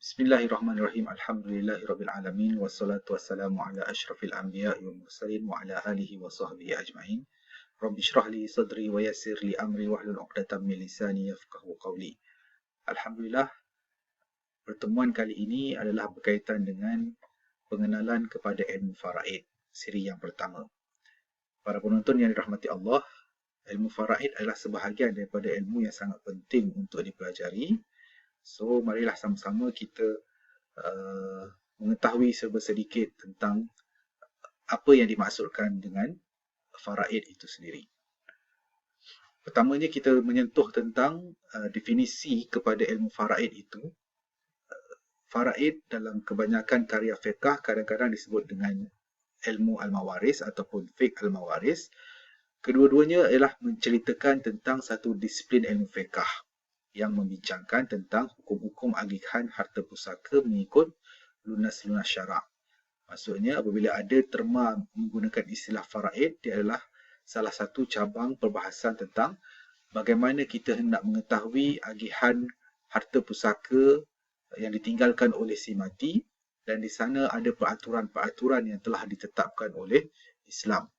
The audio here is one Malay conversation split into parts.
Bismillahirrahmanirrahim. Alhamdulillahirabbil alamin wassalatu wassalamu ala asyrafil anbiya'i wal mursalin wa ala alihi wa sahbihi ajma'in. Rabbi shrah li sadri wa yassir li amri wahlul 'uqdatam min lisani yafqahu qawli. Alhamdulillah, pertemuan kali ini adalah berkaitan dengan pengenalan kepada ilmu faraid, siri yang pertama. Para penonton yang dirahmati Allah, ilmu faraid adalah sebahagian daripada ilmu yang sangat penting untuk dipelajari. So, marilah sama-sama kita mengetahui serba sedikit tentang apa yang dimaksudkan dengan faraid itu sendiri. Pertamanya kita menyentuh tentang definisi kepada ilmu faraid itu. Faraid dalam kebanyakan karya fiqh kadang-kadang disebut dengan ilmu al-mawaris ataupun fiqh al-mawaris. Kedua-duanya ialah menceritakan tentang satu disiplin ilmu fiqh yang membincangkan tentang hukum-hukum agihan harta pusaka mengikut lunas-lunas syarak. Maksudnya apabila ada terma menggunakan istilah faraid, dia adalah salah satu cabang perbahasan tentang bagaimana kita hendak mengetahui agihan harta pusaka yang ditinggalkan oleh si mati, dan di sana ada peraturan-peraturan yang telah ditetapkan oleh Islam.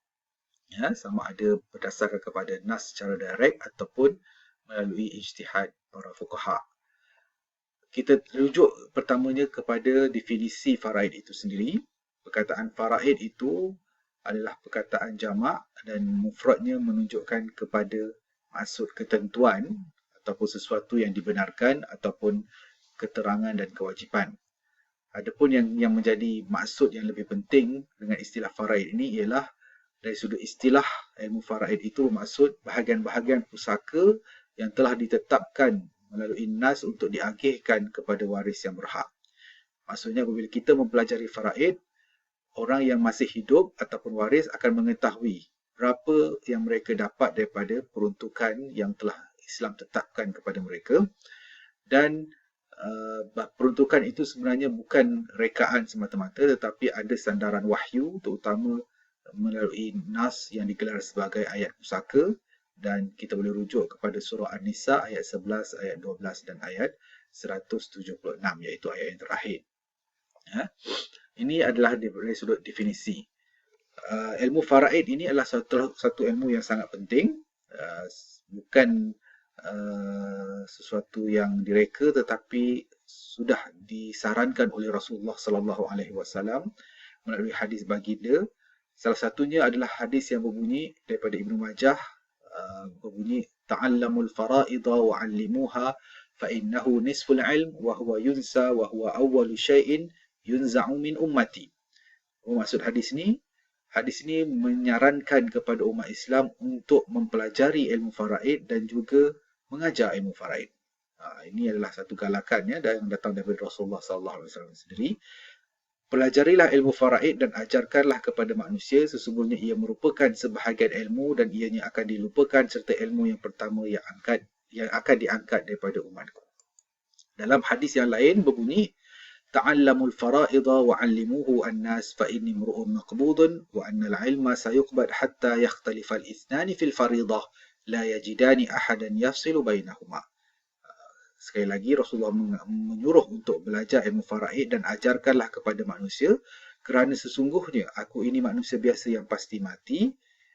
Ya, sama ada berdasarkan kepada nas secara direct ataupun melalui ijtihad para fuqaha. Kita rujuk pertamanya kepada definisi faraid itu sendiri. Perkataan faraid itu adalah perkataan jamak dan mufradnya menunjukkan kepada maksud ketentuan ataupun sesuatu yang dibenarkan ataupun keterangan dan kewajipan. Adapun yang menjadi maksud yang lebih penting dengan istilah faraid ini ialah dari sudut istilah ilmu faraid itu bermaksud bahagian-bahagian pusaka yang telah ditetapkan melalui nas untuk diagihkan kepada waris yang berhak. Maksudnya apabila kita mempelajari faraid, orang yang masih hidup ataupun waris akan mengetahui berapa yang mereka dapat daripada peruntukan yang telah Islam tetapkan kepada mereka, dan peruntukan itu sebenarnya bukan rekaan semata-mata tetapi ada sandaran wahyu, terutama melalui nas yang digelar sebagai ayat pusaka, dan kita boleh rujuk kepada surah An-Nisa ayat 11, ayat 12 dan ayat 176, iaitu ayat yang terakhir. Ya. Ini adalah dari sudut definisi. Ilmu faraid ini adalah satu ilmu yang sangat penting, bukan sesuatu yang direka tetapi sudah disarankan oleh Rasulullah sallallahu alaihi wasallam melalui hadis baginda. Salah satunya adalah hadis yang berbunyi daripada Ibnu Majah, berbunyi ta'allamul fara'idha wa 'allimuha fa innahu nisful 'ilm wa huwa yunsa wa huwa awwalu syai'in yunza'u min ummati. Maksud hadis ini menyarankan kepada umat Islam untuk mempelajari ilmu faraid dan juga mengajar ilmu faraid. Ini adalah satu galakannya yang datang daripada Rasulullah sallallahu alaihi wasallam sendiri. Pelajarilah ilmu faraid dan ajarkanlah kepada manusia, sesungguhnya ia merupakan sebahagian ilmu dan ianya akan dilupakan serta ilmu yang pertama yang akan diangkat daripada umatku. Dalam hadis yang lain berbunyi, ta'allamul fara'idha wa 'allimuhu an-nas fa inni imru'un maqbudun wa anna al-'ilma sayuqbad hatta yakhtalifa al-ithnani fil fariidah la yajidani ahadan yafsilu bainahuma. Sekali lagi Rasulullah menyuruh untuk belajar ilmu faraid dan ajarkanlah kepada manusia, kerana sesungguhnya aku ini manusia biasa yang pasti mati.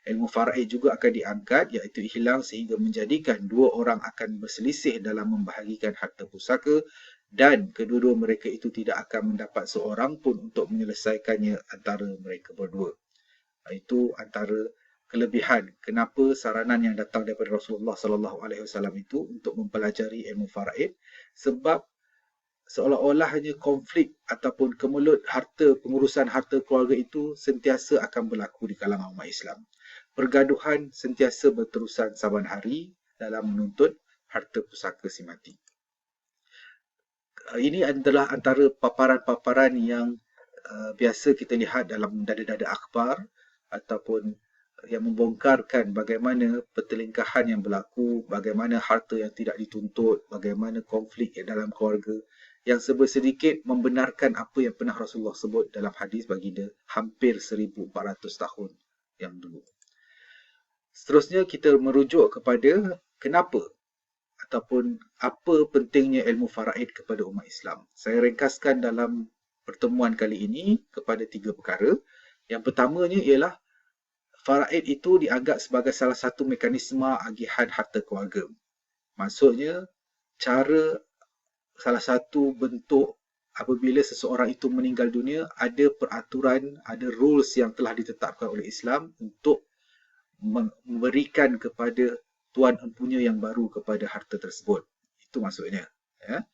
Ilmu faraid juga akan diangkat, iaitu hilang sehingga menjadikan dua orang akan berselisih dalam membahagikan harta pusaka, dan kedua-dua mereka itu tidak akan mendapat seorang pun untuk menyelesaikannya antara mereka berdua. Itu antara kelebihan kenapa saranan yang datang daripada Rasulullah sallallahu alaihi wasallam itu untuk mempelajari ilmu faraid, sebab seolah-olahnya konflik ataupun kemelut pengurusan harta keluarga itu sentiasa akan berlaku di kalangan umat Islam. Pergaduhan sentiasa berterusan saban hari dalam menuntut harta pusaka si mati. Ini adalah antara paparan-paparan yang biasa kita lihat dalam dada-dada akhbar ataupun yang membongkarkan bagaimana pertelingkahan yang berlaku, bagaimana harta yang tidak dituntut, bagaimana konflik dalam keluarga, yang serba sedikit membenarkan apa yang pernah Rasulullah sebut dalam hadis baginda hampir 1400 tahun yang dulu. Seterusnya kita merujuk kepada kenapa ataupun apa pentingnya ilmu faraid kepada umat Islam. Saya ringkaskan dalam pertemuan kali ini kepada 3 perkara. Yang pertamanya ialah faraid itu dianggap sebagai salah satu mekanisme agihan harta keluarga. Maksudnya, salah satu bentuk apabila seseorang itu meninggal dunia, ada peraturan, ada rules yang telah ditetapkan oleh Islam untuk memberikan kepada tuan empunya yang baru kepada harta tersebut. Itu maksudnya. Ya.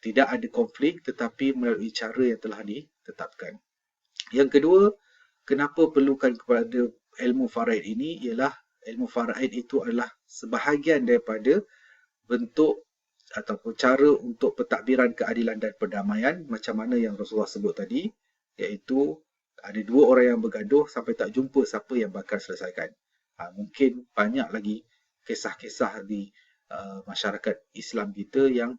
Tidak ada konflik tetapi melalui cara yang telah ditetapkan. Yang kedua, kenapa perlukan kepada ilmu faraid ini ialah ilmu faraid itu adalah sebahagian daripada bentuk ataupun cara untuk pentadbiran keadilan dan perdamaian macam mana yang Rasulullah sebut tadi, iaitu ada 2 orang yang bergaduh sampai tak jumpa siapa yang bakal selesaikan. Mungkin banyak lagi kisah-kisah di masyarakat Islam kita yang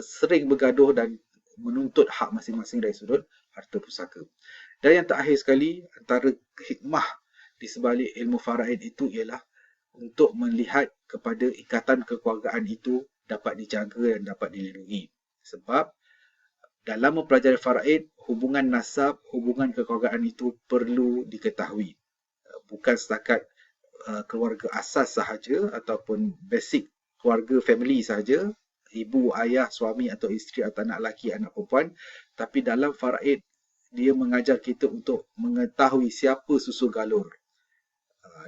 sering bergaduh dan menuntut hak masing-masing dari sudut harta pusaka. Dan yang terakhir sekali, antara hikmah di sebalik ilmu faraid itu ialah untuk melihat kepada ikatan kekeluargaan itu dapat dijaga dan dapat dilindungi. Sebab dalam mempelajari faraid, hubungan nasab, hubungan kekeluargaan itu perlu diketahui. Bukan setakat keluarga asas sahaja ataupun basic keluarga family sahaja, ibu, ayah, suami atau isteri atau anak lelaki, anak perempuan, tapi dalam faraid dia mengajar kita untuk mengetahui siapa susu galur,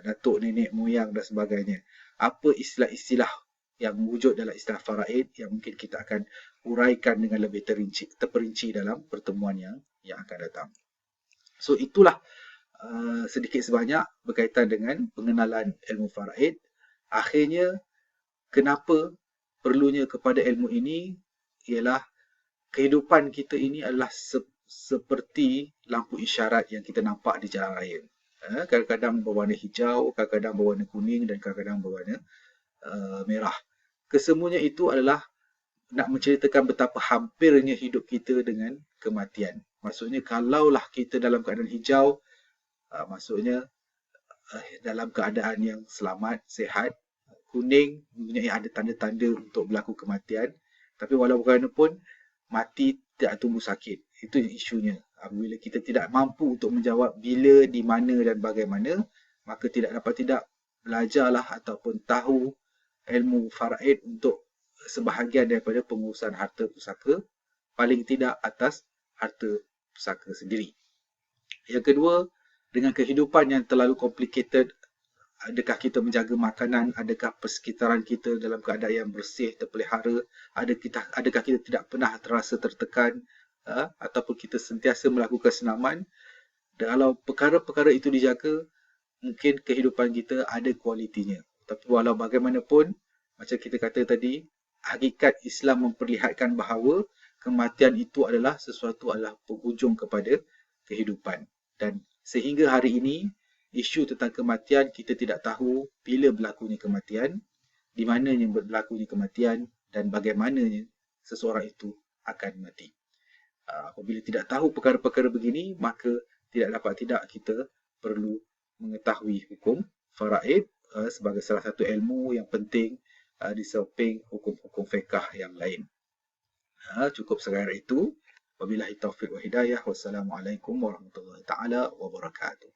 datuk, nenek, moyang dan sebagainya. Apa istilah-istilah yang wujud dalam istilah faraid yang mungkin kita akan uraikan dengan lebih terperinci dalam pertemuan yang akan datang. So itulah sedikit sebanyak berkaitan dengan pengenalan ilmu faraid. Akhirnya, kenapa perlunya kepada ilmu ini ialah kehidupan kita ini adalah seperti lampu isyarat yang kita nampak di jalan raya. Kadang-kadang berwarna hijau, kadang-kadang berwarna kuning dan kadang-kadang berwarna merah. Kesemuanya itu adalah nak menceritakan betapa hampirnya hidup kita dengan kematian. Maksudnya kalaulah kita dalam keadaan hijau, maksudnya dalam keadaan yang selamat, sihat. Kuning mempunyai ada tanda-tanda untuk berlaku kematian. Tapi walau bagaimanapun, mati tidak tumbuh sakit. Itu isunya. Apabila kita tidak mampu untuk menjawab bila, di mana dan bagaimana, maka tidak belajarlah ataupun tahu ilmu faraid untuk sebahagian daripada pengurusan harta pusaka, paling tidak atas harta pusaka sendiri. Yang kedua, dengan kehidupan yang terlalu complicated, adakah kita menjaga makanan, adakah persekitaran kita dalam keadaan yang bersih, terpelihara, adakah kita tidak pernah terasa tertekan, ataupun kita sentiasa melakukan senaman. Kalau perkara-perkara itu dijaga, mungkin kehidupan kita ada kualitinya. Tapi walau bagaimanapun, macam kita kata tadi, hakikat Islam memperlihatkan bahawa kematian itu adalah penghujung kepada kehidupan. Dan sehingga hari ini, isu tentang kematian kita tidak tahu bila berlakunya kematian, di mananya berlakunya kematian dan bagaimananya seseorang itu akan mati. Apabila tidak tahu perkara-perkara begini, maka tidak kita perlu mengetahui hukum faraid sebagai salah satu ilmu yang penting di samping hukum-hukum fiqh yang lain. Cukup sekadar itu. Wabillahi taufiq wa hidayah. Wassalamualaikum warahmatullahi taala wabarakatuh.